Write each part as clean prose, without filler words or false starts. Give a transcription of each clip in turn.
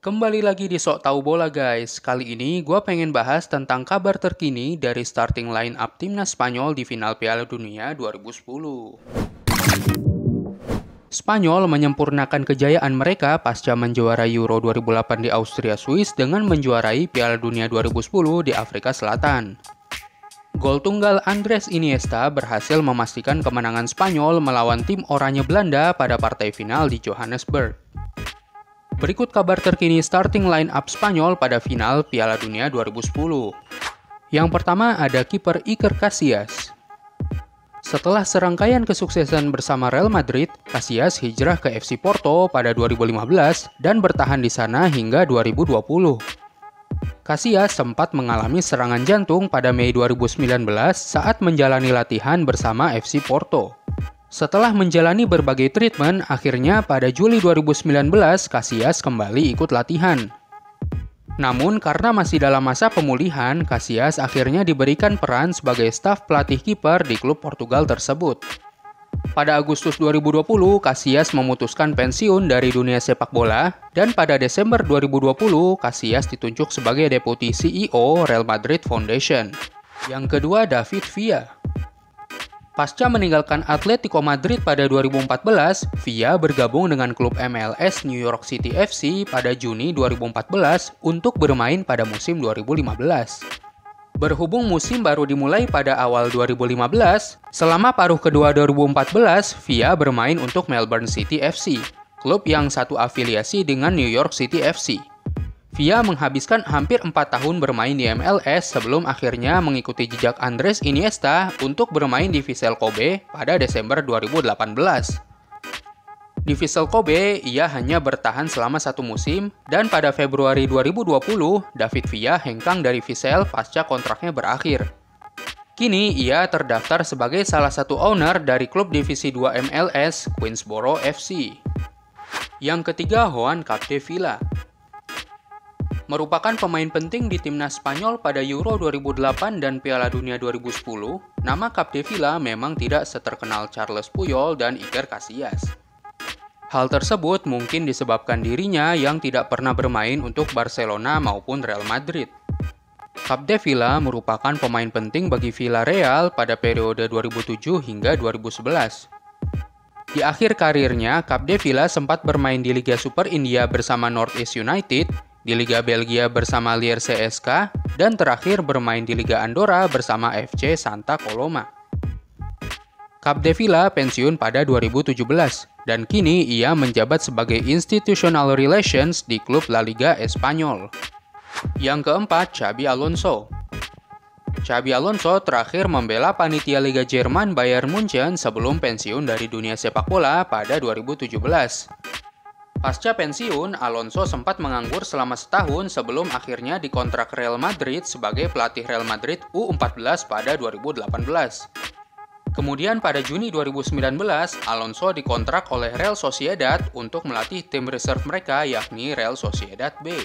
Kembali lagi di Sok Tahu Bola guys. Kali ini gue pengen bahas tentang kabar terkini dari starting line up timnas Spanyol di final Piala Dunia 2010. Spanyol menyempurnakan kejayaan mereka pasca menjuarai Euro 2008 di Austria Swiss dengan menjuarai Piala Dunia 2010 di Afrika Selatan. Gol tunggal Andres Iniesta berhasil memastikan kemenangan Spanyol melawan tim oranye Belanda pada partai final di Johannesburg. Berikut kabar terkini starting line up Spanyol pada final Piala Dunia 2010. Yang pertama ada kiper Iker Casillas. Setelah serangkaian kesuksesan bersama Real Madrid, Casillas hijrah ke FC Porto pada 2015 dan bertahan di sana hingga 2020. Casillas sempat mengalami serangan jantung pada Mei 2019 saat menjalani latihan bersama FC Porto. Setelah menjalani berbagai treatment, akhirnya pada Juli 2019 Casillas kembali ikut latihan. Namun karena masih dalam masa pemulihan, Casillas akhirnya diberikan peran sebagai staf pelatih kiper di klub Portugal tersebut. Pada Agustus 2020, Casillas memutuskan pensiun dari dunia sepak bola, dan pada Desember 2020, Casillas ditunjuk sebagai Deputi CEO Real Madrid Foundation. Yang kedua, David Villa. Pasca meninggalkan Atletico Madrid pada 2014, Villa bergabung dengan klub MLS New York City FC pada Juni 2014 untuk bermain pada musim 2015. Berhubung musim baru dimulai pada awal 2015, selama paruh kedua 2014, Villa bermain untuk Melbourne City FC, klub yang satu afiliasi dengan New York City FC. Villa menghabiskan hampir 4 tahun bermain di MLS sebelum akhirnya mengikuti jejak Andres Iniesta untuk bermain di Vissel Kobe pada Desember 2018. Di Vissel Kobe, ia hanya bertahan selama 1 musim, dan pada Februari 2020, David Villa hengkang dari Vissel pasca kontraknya berakhir. Kini, ia terdaftar sebagai salah satu owner dari klub Divisi 2 MLS, Queensboro FC. Yang ketiga, Joan Capdevila. Merupakan pemain penting di timnas Spanyol pada Euro 2008 dan Piala Dunia 2010, nama Capdevila memang tidak seterkenal Charles Puyol dan Iker Casillas. Hal tersebut mungkin disebabkan dirinya yang tidak pernah bermain untuk Barcelona maupun Real Madrid. Capdevila merupakan pemain penting bagi Villarreal pada periode 2007 hingga 2011. Di akhir karirnya, Capdevila sempat bermain di Liga Super India bersama North East United, di Liga Belgia bersama Lier CSK, dan terakhir bermain di Liga Andorra bersama FC Santa Coloma. Capdevila pensiun pada 2017, dan kini ia menjabat sebagai Institutional Relations di klub La Liga Espanyol. Yang keempat, Xabi Alonso. Xabi Alonso terakhir membela panitia Liga Jerman Bayern Munchen sebelum pensiun dari dunia sepak bola pada 2017. Pasca pensiun, Alonso sempat menganggur selama setahun sebelum akhirnya dikontrak Real Madrid sebagai pelatih Real Madrid U14 pada 2018. Kemudian pada Juni 2019, Alonso dikontrak oleh Real Sociedad untuk melatih tim reserve mereka yakni Real Sociedad B.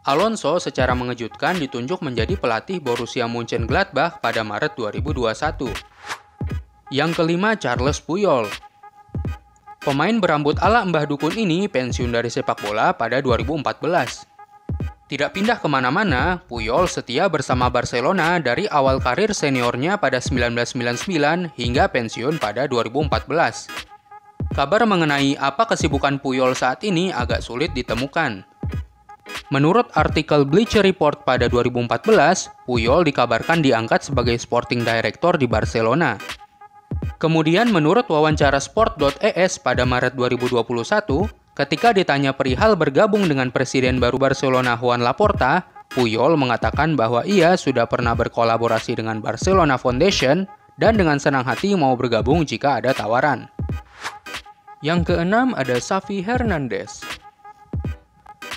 Alonso secara mengejutkan ditunjuk menjadi pelatih Borussia Mönchengladbach pada Maret 2021. Yang kelima, Charles Puyol. Pemain berambut ala Mbah Dukun ini pensiun dari sepak bola pada 2014. Tidak pindah kemana-mana, Puyol setia bersama Barcelona dari awal karir seniornya pada 1999 hingga pensiun pada 2014. Kabar mengenai apa kesibukan Puyol saat ini agak sulit ditemukan. Menurut artikel Bleacher Report pada 2014, Puyol dikabarkan diangkat sebagai Sporting Director di Barcelona. Kemudian menurut wawancara Sport.es pada Maret 2021, ketika ditanya perihal bergabung dengan Presiden baru Barcelona Joan Laporta, Puyol mengatakan bahwa ia sudah pernah berkolaborasi dengan Barcelona Foundation dan dengan senang hati mau bergabung jika ada tawaran. Yang keenam ada Xavi Hernandez.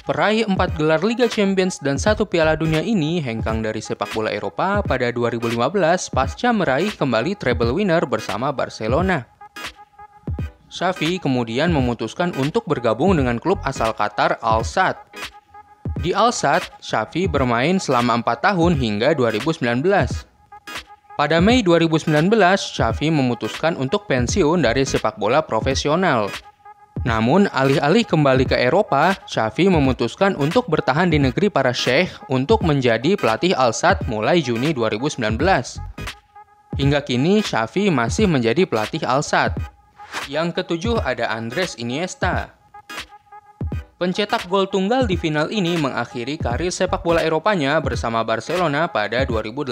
Peraih 4 gelar Liga Champions dan 1 Piala Dunia ini hengkang dari sepak bola Eropa pada 2015 pasca meraih kembali treble winner bersama Barcelona. Xavi kemudian memutuskan untuk bergabung dengan klub asal Qatar Al Sadd. Di Al Sadd, Xavi bermain selama 4 tahun hingga 2019. Pada Mei 2019, Xavi memutuskan untuk pensiun dari sepak bola profesional. Namun, alih-alih kembali ke Eropa, Xavi memutuskan untuk bertahan di negeri para Sheikh untuk menjadi pelatih Al-Sadd mulai Juni 2019. Hingga kini, Xavi masih menjadi pelatih Al-Sadd. Yang ketujuh ada Andres Iniesta. Pencetak gol tunggal di final ini mengakhiri karir sepak bola Eropanya bersama Barcelona pada 2018.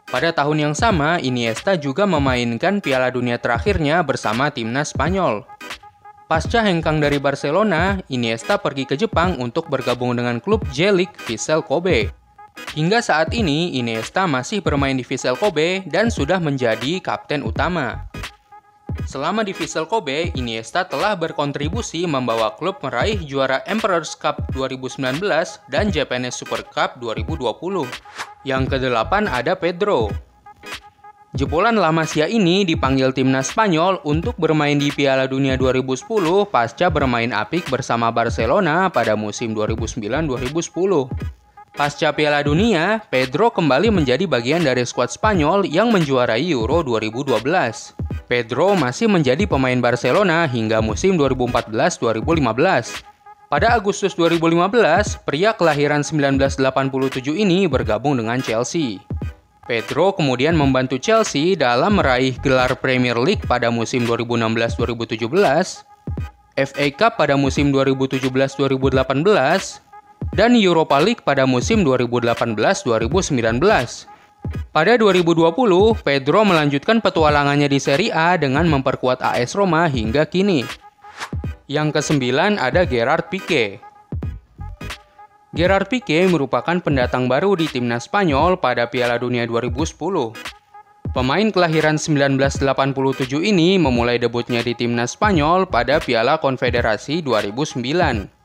Pada tahun yang sama, Iniesta juga memainkan Piala Dunia terakhirnya bersama timnas Spanyol. Pasca hengkang dari Barcelona, Iniesta pergi ke Jepang untuk bergabung dengan klub J-League Vissel Kobe. Hingga saat ini, Iniesta masih bermain di Vissel Kobe dan sudah menjadi kapten utama. Selama di Vissel Kobe, Iniesta telah berkontribusi membawa klub meraih juara Emperor's Cup 2019 dan Japanese Super Cup 2020. Yang kedelapan ada Pedro. Jebolan La Masia ini dipanggil timnas Spanyol untuk bermain di Piala Dunia 2010 pasca bermain apik bersama Barcelona pada musim 2009-2010. Pasca Piala Dunia, Pedro kembali menjadi bagian dari skuad Spanyol yang menjuarai Euro 2012. Pedro masih menjadi pemain Barcelona hingga musim 2014-2015. Pada Agustus 2015, pria kelahiran 1987 ini bergabung dengan Chelsea. Pedro kemudian membantu Chelsea dalam meraih gelar Premier League pada musim 2016-2017, FA Cup pada musim 2017-2018, dan Europa League pada musim 2018-2019. Pada 2020, Pedro melanjutkan petualangannya di Serie A dengan memperkuat AS Roma hingga kini. Yang kesembilan ada Gerard Piqué. Gerard Piqué merupakan pendatang baru di timnas Spanyol pada Piala Dunia 2010. Pemain kelahiran 1987 ini memulai debutnya di timnas Spanyol pada Piala Konfederasi 2009.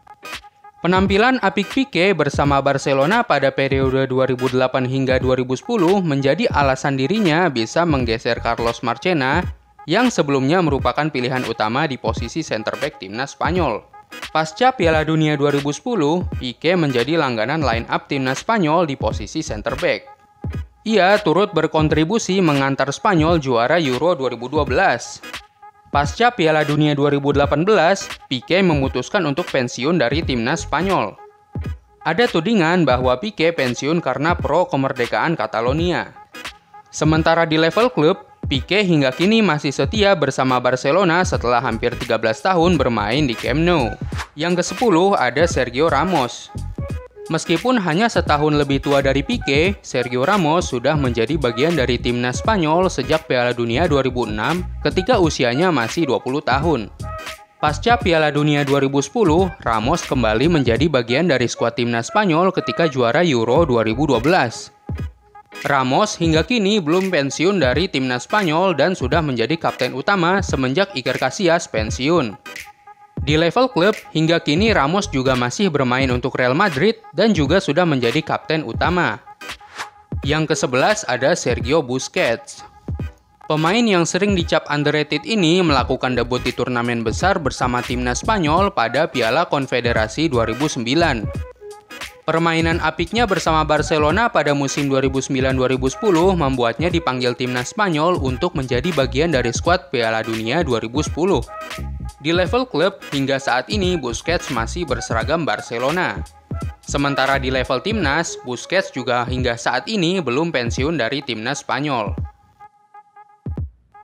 Penampilan apik Piqué bersama Barcelona pada periode 2008 hingga 2010 menjadi alasan dirinya bisa menggeser Carlos Marchena yang sebelumnya merupakan pilihan utama di posisi center back timnas Spanyol. Pasca Piala Dunia 2010, Piqué menjadi langganan line-up timnas Spanyol di posisi center back. Ia turut berkontribusi mengantar Spanyol juara Euro 2012. Pasca Piala Dunia 2018, Piqué memutuskan untuk pensiun dari timnas Spanyol. Ada tudingan bahwa Piqué pensiun karena pro kemerdekaan Catalonia. Sementara di level klub, Piqué hingga kini masih setia bersama Barcelona setelah hampir 13 tahun bermain di Camp Nou. Yang ke-10 ada Sergio Ramos. Meskipun hanya setahun lebih tua dari Piqué, Sergio Ramos sudah menjadi bagian dari timnas Spanyol sejak Piala Dunia 2006 ketika usianya masih 20 tahun. Pasca Piala Dunia 2010, Ramos kembali menjadi bagian dari skuad timnas Spanyol ketika juara Euro 2012. Ramos hingga kini belum pensiun dari timnas Spanyol dan sudah menjadi kapten utama semenjak Iker Casillas pensiun. Di level klub, hingga kini Ramos juga masih bermain untuk Real Madrid dan juga sudah menjadi kapten utama. Yang ke-11 ada Sergio Busquets. Pemain yang sering dicap underrated ini melakukan debut di turnamen besar bersama timnas Spanyol pada Piala Konfederasi 2009. Permainan apiknya bersama Barcelona pada musim 2009-2010 membuatnya dipanggil timnas Spanyol untuk menjadi bagian dari skuad Piala Dunia 2010. Di level klub, hingga saat ini Busquets masih berseragam Barcelona. Sementara di level timnas, Busquets juga hingga saat ini belum pensiun dari timnas Spanyol.